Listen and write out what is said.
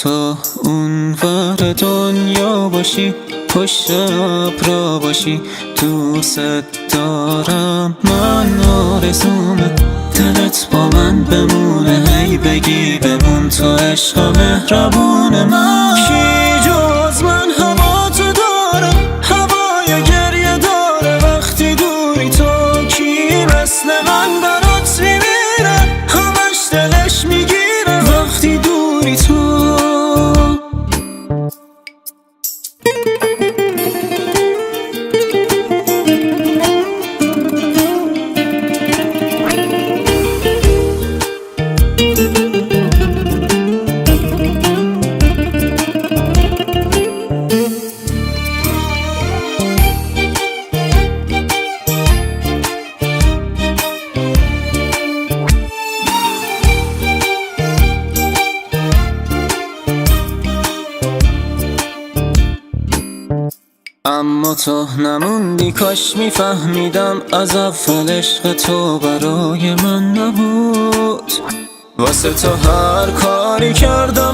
تو اونور دنیا باشی، پشت ابرا باشی، دوست دارم، من آرزومه دلت با من بمونه، هی بگی بمون تو عشق مهربون من. کی جز من هوا تو داره، هوای گریه داره وقتی دوری تو، کی مثل من برات میمیره، همش دلش میگیره وقتی دوری تو. اما تو نموندی، کاش میفهمیدم از اول عشق تو برای من نبود. واسه تو هر کاری کردم